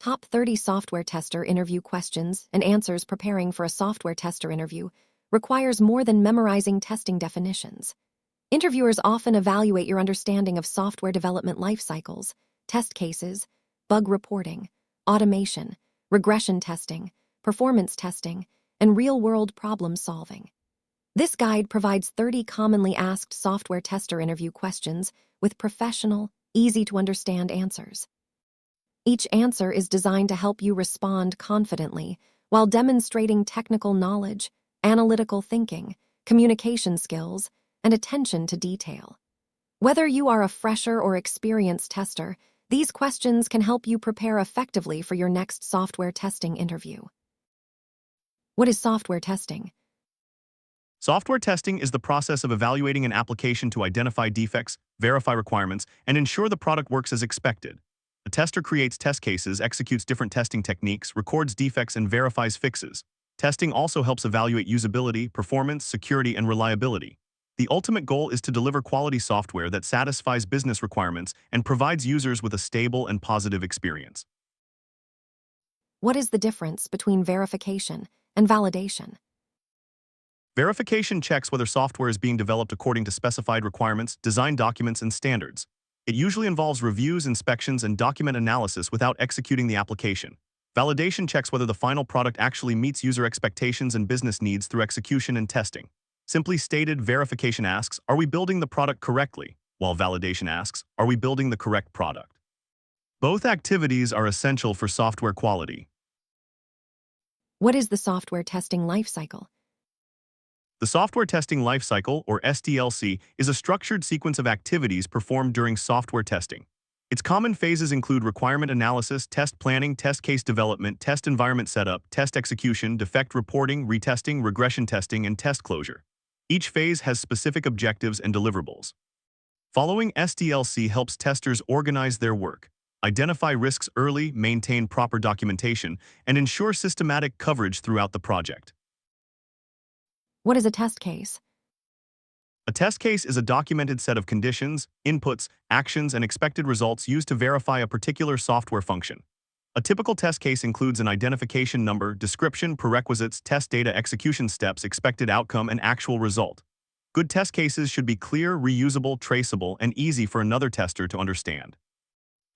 Top 30 software tester interview questions and answers. Preparing for a software tester interview requires more than memorizing testing definitions. Interviewers often evaluate your understanding of software development life cycles, test cases, bug reporting, automation, regression testing, performance testing, and real-world problem solving. This guide provides 30 commonly asked software tester interview questions with professional, easy-to-understand answers. Each answer is designed to help you respond confidently while demonstrating technical knowledge, analytical thinking, communication skills, and attention to detail. Whether you are a fresher or experienced tester, these questions can help you prepare effectively for your next software testing interview. What is software testing? Software testing is the process of evaluating an application to identify defects, verify requirements, and ensure the product works as expected. A tester creates test cases, executes different testing techniques, records defects, and verifies fixes. Testing also helps evaluate usability, performance, security, and reliability. The ultimate goal is to deliver quality software that satisfies business requirements and provides users with a stable and positive experience. What is the difference between verification and validation? Verification checks whether software is being developed according to specified requirements, design documents, and standards. It usually involves reviews, inspections, and document analysis without executing the application. Validation checks whether the final product actually meets user expectations and business needs through execution and testing. Simply stated, verification asks, are we building the product correctly? While validation asks, are we building the correct product? Both activities are essential for software quality. What is the software testing lifecycle? The software testing lifecycle, or SDLC, is a structured sequence of activities performed during software testing. Its common phases include requirement analysis, test planning, test case development, test environment setup, test execution, defect reporting, retesting, regression testing, and test closure. Each phase has specific objectives and deliverables. Following SDLC helps testers organize their work, identify risks early, maintain proper documentation, and ensure systematic coverage throughout the project. What is a test case? A test case is a documented set of conditions, inputs, actions, and expected results used to verify a particular software function. A typical test case includes an identification number, description, prerequisites, test data, execution steps, expected outcome, and actual result. Good test cases should be clear, reusable, traceable, and easy for another tester to understand.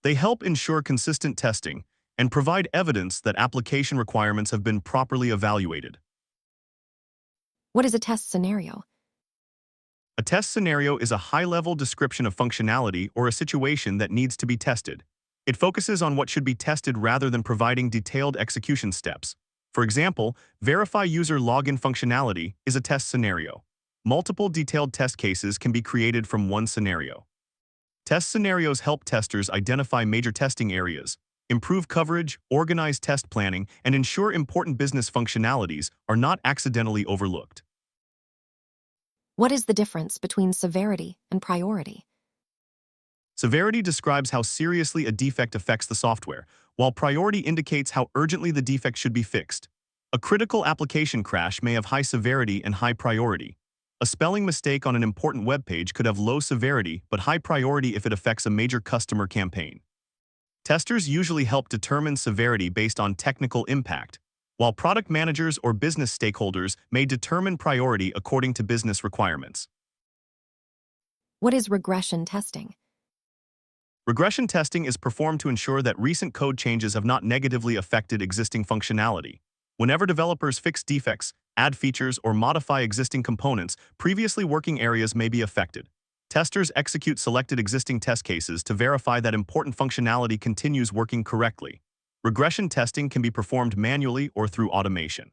They help ensure consistent testing and provide evidence that application requirements have been properly evaluated. What is a test scenario? A test scenario is a high-level description of functionality or a situation that needs to be tested. It focuses on what should be tested rather than providing detailed execution steps. For example, verify user login functionality is a test scenario. Multiple detailed test cases can be created from one scenario. Test scenarios help testers identify major testing areas, improve coverage, organize test planning, and ensure important business functionalities are not accidentally overlooked. What is the difference between severity and priority? Severity describes how seriously a defect affects the software, while priority indicates how urgently the defect should be fixed. A critical application crash may have high severity and high priority. A spelling mistake on an important web page could have low severity but high priority if it affects a major customer campaign. Testers usually help determine severity based on technical impact, while product managers or business stakeholders may determine priority according to business requirements. What is regression testing? Regression testing is performed to ensure that recent code changes have not negatively affected existing functionality. Whenever developers fix defects, add features, or modify existing components, previously working areas may be affected. Testers execute selected existing test cases to verify that important functionality continues working correctly. Regression testing can be performed manually or through automation.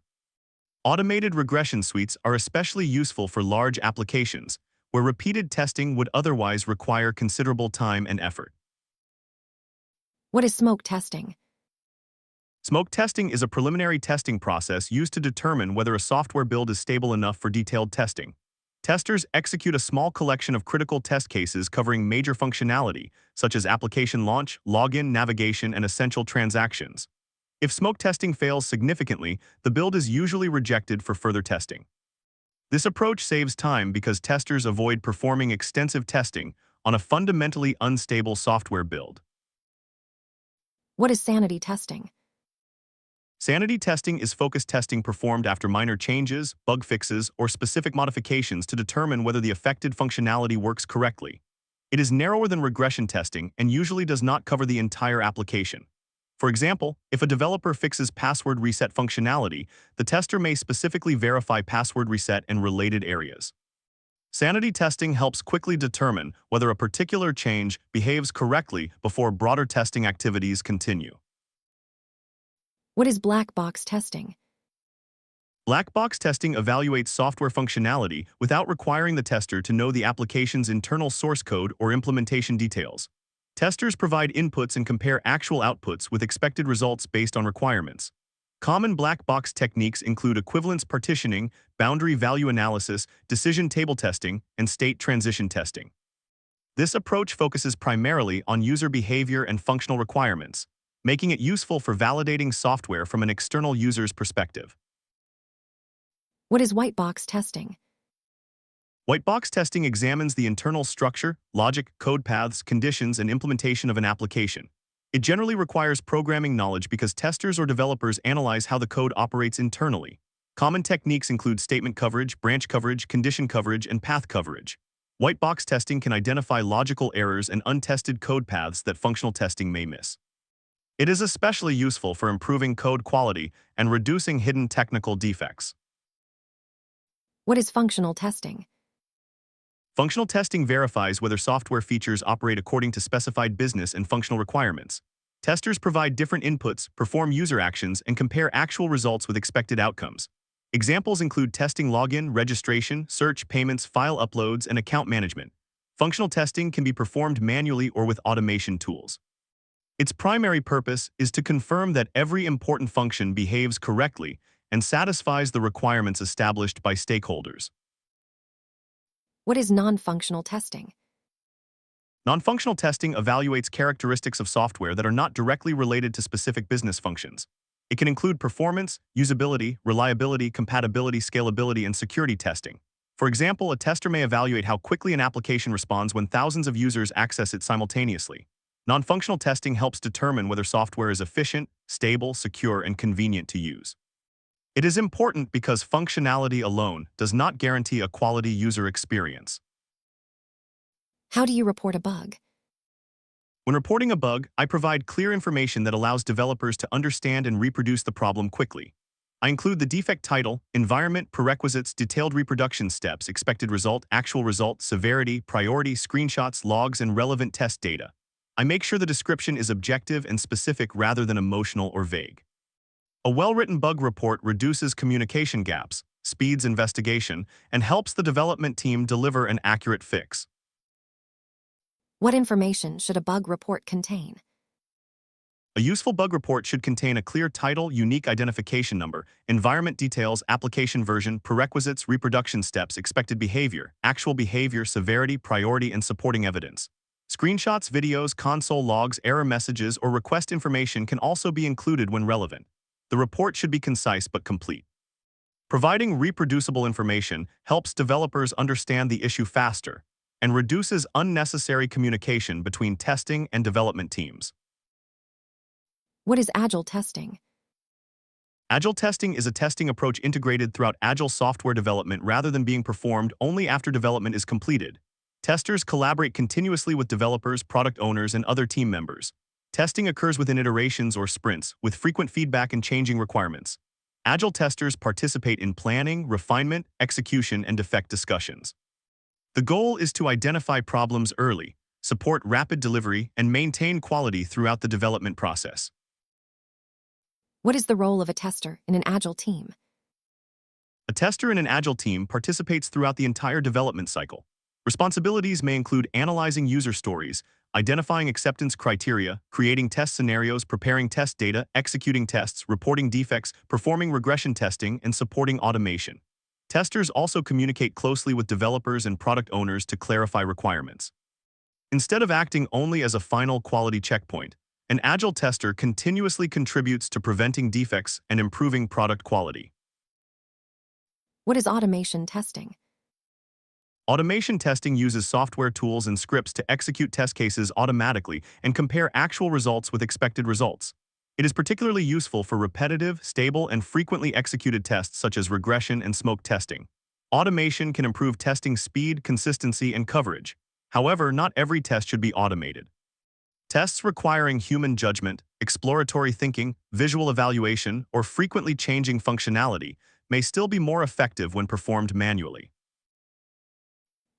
Automated regression suites are especially useful for large applications, where repeated testing would otherwise require considerable time and effort. What is smoke testing? Smoke testing is a preliminary testing process used to determine whether a software build is stable enough for detailed testing. Testers execute a small collection of critical test cases covering major functionality, such as application launch, login, navigation, and essential transactions. If smoke testing fails significantly, the build is usually rejected for further testing. This approach saves time because testers avoid performing extensive testing on a fundamentally unstable software build. What is sanity testing? Sanity testing is focused testing performed after minor changes, bug fixes, or specific modifications to determine whether the affected functionality works correctly. It is narrower than regression testing and usually does not cover the entire application. For example, if a developer fixes password reset functionality, the tester may specifically verify password reset and related areas. Sanity testing helps quickly determine whether a particular change behaves correctly before broader testing activities continue. What is black box testing? Black box testing evaluates software functionality without requiring the tester to know the application's internal source code or implementation details. Testers provide inputs and compare actual outputs with expected results based on requirements. Common black box techniques include equivalence partitioning, boundary value analysis, decision table testing, and state transition testing. This approach focuses primarily on user behavior and functional requirements, making it useful for validating software from an external user's perspective. What is white box testing? White box testing examines the internal structure, logic, code paths, conditions, and implementation of an application. It generally requires programming knowledge because testers or developers analyze how the code operates internally. Common techniques include statement coverage, branch coverage, condition coverage, and path coverage. White box testing can identify logical errors and untested code paths that functional testing may miss. It is especially useful for improving code quality and reducing hidden technical defects. What is functional testing? Functional testing verifies whether software features operate according to specified business and functional requirements. Testers provide different inputs, perform user actions, and compare actual results with expected outcomes. Examples include testing login, registration, search, payments, file uploads, and account management. Functional testing can be performed manually or with automation tools. Its primary purpose is to confirm that every important function behaves correctly and satisfies the requirements established by stakeholders. What is non-functional testing? Non-functional testing evaluates characteristics of software that are not directly related to specific business functions. It can include performance, usability, reliability, compatibility, scalability, and security testing. For example, a tester may evaluate how quickly an application responds when thousands of users access it simultaneously. Non-functional testing helps determine whether software is efficient, stable, secure, and convenient to use. It is important because functionality alone does not guarantee a quality user experience. How do you report a bug? When reporting a bug, I provide clear information that allows developers to understand and reproduce the problem quickly. I include the defect title, environment, prerequisites, detailed reproduction steps, expected result, actual result, severity, priority, screenshots, logs, and relevant test data. I make sure the description is objective and specific rather than emotional or vague. A well-written bug report reduces communication gaps, speeds investigation, and helps the development team deliver an accurate fix. What information should a bug report contain? A useful bug report should contain a clear title, unique identification number, environment details, application version, prerequisites, reproduction steps, expected behavior, actual behavior, severity, priority, and supporting evidence. Screenshots, videos, console logs, error messages, or request information can also be included when relevant. The report should be concise but complete. Providing reproducible information helps developers understand the issue faster and reduces unnecessary communication between testing and development teams. What is Agile testing? Agile testing is a testing approach integrated throughout Agile software development rather than being performed only after development is completed. Testers collaborate continuously with developers, product owners, and other team members. Testing occurs within iterations or sprints, with frequent feedback and changing requirements. Agile testers participate in planning, refinement, execution, and defect discussions. The goal is to identify problems early, support rapid delivery, and maintain quality throughout the development process. What is the role of a tester in an Agile team? A tester in an Agile team participates throughout the entire development cycle. Responsibilities may include analyzing user stories, identifying acceptance criteria, creating test scenarios, preparing test data, executing tests, reporting defects, performing regression testing, and supporting automation. Testers also communicate closely with developers and product owners to clarify requirements. Instead of acting only as a final quality checkpoint, an Agile tester continuously contributes to preventing defects and improving product quality. What is automation testing? Automation testing uses software tools and scripts to execute test cases automatically and compare actual results with expected results. It is particularly useful for repetitive, stable, and frequently executed tests such as regression and smoke testing. Automation can improve testing speed, consistency, and coverage. However, not every test should be automated. Tests requiring human judgment, exploratory thinking, visual evaluation, or frequently changing functionality may still be more effective when performed manually.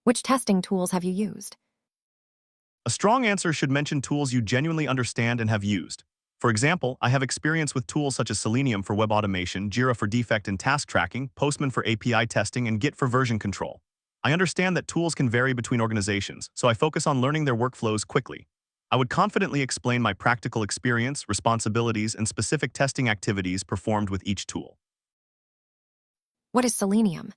Which testing tools have you used? A strong answer should mention tools you genuinely understand and have used. For example, I have experience with tools such as Selenium for web automation, Jira for defect and task tracking, Postman for API testing, and Git for version control. I understand that tools can vary between organizations, so I focus on learning their workflows quickly. I would confidently explain my practical experience, responsibilities, and specific testing activities performed with each tool. What is Selenium?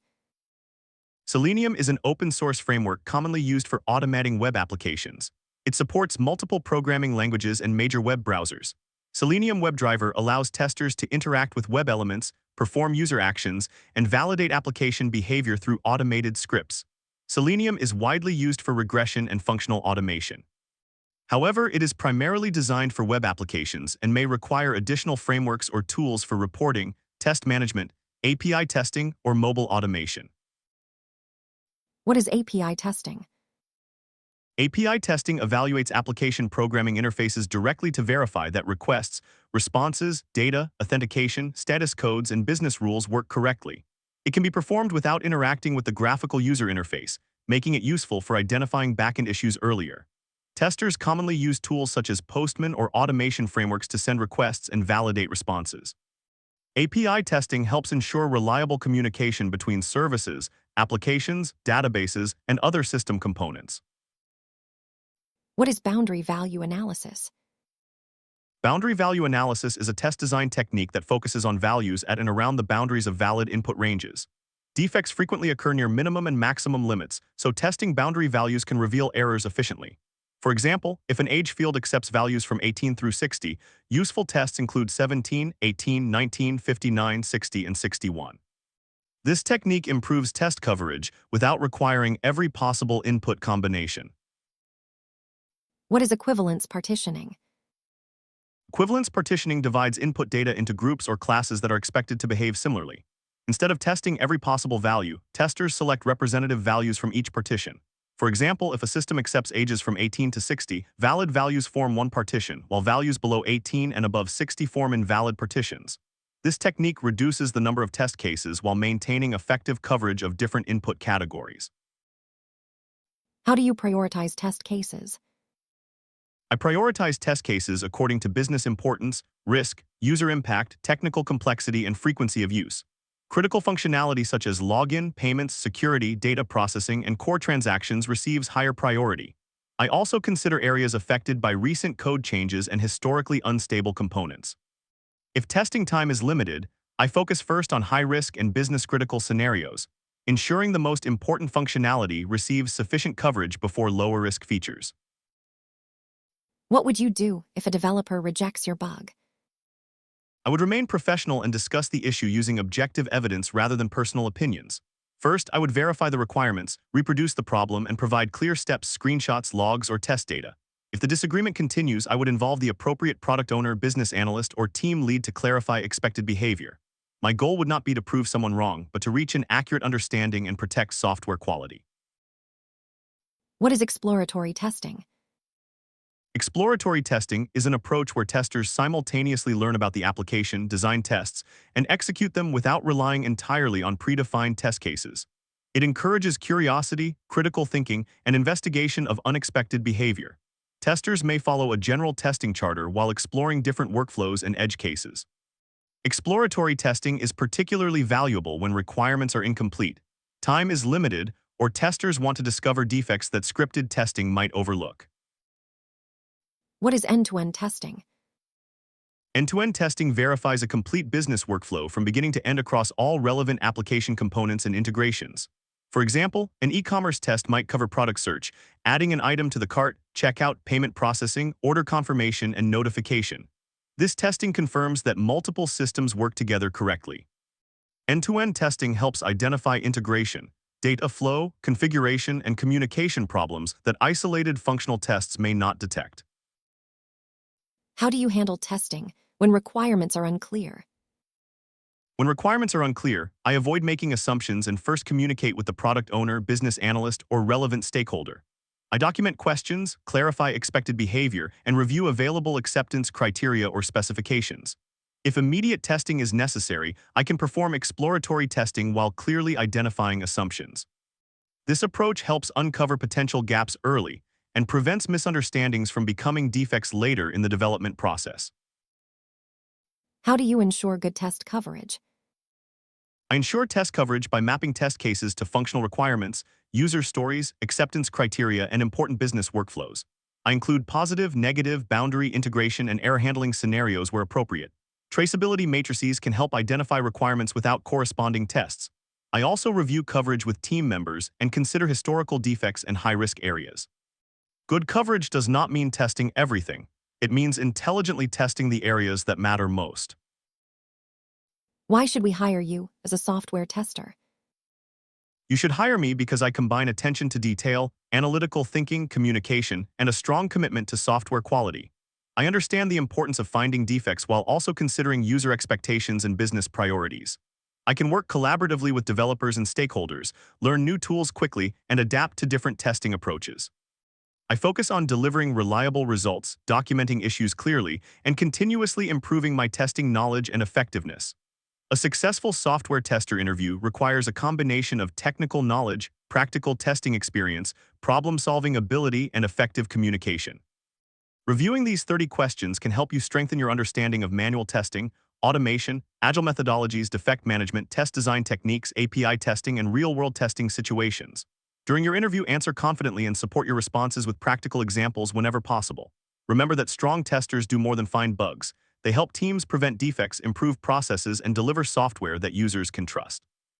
Selenium is an open-source framework commonly used for automating web applications. It supports multiple programming languages and major web browsers. Selenium WebDriver allows testers to interact with web elements, perform user actions, and validate application behavior through automated scripts. Selenium is widely used for regression and functional automation. However, it is primarily designed for web applications and may require additional frameworks or tools for reporting, test management, API testing, or mobile automation. What is API testing? API testing evaluates application programming interfaces directly to verify that requests, responses, data, authentication, status codes, and business rules work correctly. It can be performed without interacting with the graphical user interface, making it useful for identifying backend issues earlier. Testers commonly use tools such as Postman or automation frameworks to send requests and validate responses. API testing helps ensure reliable communication between services, applications, databases, and other system components. What is boundary value analysis? Boundary value analysis is a test design technique that focuses on values at and around the boundaries of valid input ranges. Defects frequently occur near minimum and maximum limits, so testing boundary values can reveal errors efficiently. For example, if an age field accepts values from 18 through 60, useful tests include 17, 18, 19, 59, 60, and 61. This technique improves test coverage without requiring every possible input combination. What is equivalence partitioning? Equivalence partitioning divides input data into groups or classes that are expected to behave similarly. Instead of testing every possible value, testers select representative values from each partition. For example, if a system accepts ages from 18 to 60, valid values form one partition, while values below 18 and above 60 form invalid partitions. This technique reduces the number of test cases while maintaining effective coverage of different input categories. How do you prioritize test cases? I prioritize test cases according to business importance, risk, user impact, technical complexity, and frequency of use. Critical functionality such as login, payments, security, data processing, and core transactions receives higher priority. I also consider areas affected by recent code changes and historically unstable components. If testing time is limited, I focus first on high-risk and business-critical scenarios, ensuring the most important functionality receives sufficient coverage before lower-risk features. What would you do if a developer rejects your bug? I would remain professional and discuss the issue using objective evidence rather than personal opinions. First, I would verify the requirements, reproduce the problem, and provide clear steps, screenshots, logs, or test data. If the disagreement continues, I would involve the appropriate product owner, business analyst, or team lead to clarify expected behavior. My goal would not be to prove someone wrong, but to reach an accurate understanding and protect software quality. What is exploratory testing? Exploratory testing is an approach where testers simultaneously learn about the application, design tests, and execute them without relying entirely on predefined test cases. It encourages curiosity, critical thinking, and investigation of unexpected behavior. Testers may follow a general testing charter while exploring different workflows and edge cases. Exploratory testing is particularly valuable when requirements are incomplete, time is limited, or testers want to discover defects that scripted testing might overlook. What is end-to-end testing? End-to-end testing verifies a complete business workflow from beginning to end across all relevant application components and integrations. For example, an e-commerce test might cover product search, adding an item to the cart, checkout, payment processing, order confirmation, and notification. This testing confirms that multiple systems work together correctly. End-to-end testing helps identify integration, data flow, configuration, and communication problems that isolated functional tests may not detect. How do you handle testing when requirements are unclear? When requirements are unclear, I avoid making assumptions and first communicate with the product owner, business analyst, or relevant stakeholder. I document questions, clarify expected behavior, and review available acceptance criteria or specifications. If immediate testing is necessary, I can perform exploratory testing while clearly identifying assumptions. This approach helps uncover potential gaps early and prevents misunderstandings from becoming defects later in the development process. How do you ensure good test coverage? I ensure test coverage by mapping test cases to functional requirements, user stories, acceptance criteria, and important business workflows. I include positive, negative, boundary integration, and error handling scenarios where appropriate. Traceability matrices can help identify requirements without corresponding tests. I also review coverage with team members and consider historical defects and high-risk areas. Good coverage does not mean testing everything. It means intelligently testing the areas that matter most. Why should we hire you as a software tester? You should hire me because I combine attention to detail, analytical thinking, communication, and a strong commitment to software quality. I understand the importance of finding defects while also considering user expectations and business priorities. I can work collaboratively with developers and stakeholders, learn new tools quickly, and adapt to different testing approaches. I focus on delivering reliable results, documenting issues clearly, and continuously improving my testing knowledge and effectiveness. A successful software tester interview requires a combination of technical knowledge, practical testing experience, problem-solving ability, and effective communication. Reviewing these 30 questions can help you strengthen your understanding of manual testing, automation, agile methodologies, defect management, test design techniques, API testing, and real-world testing situations. During your interview, answer confidently and support your responses with practical examples whenever possible. Remember that strong testers do more than find bugs. They help teams prevent defects, improve processes, and deliver software that users can trust.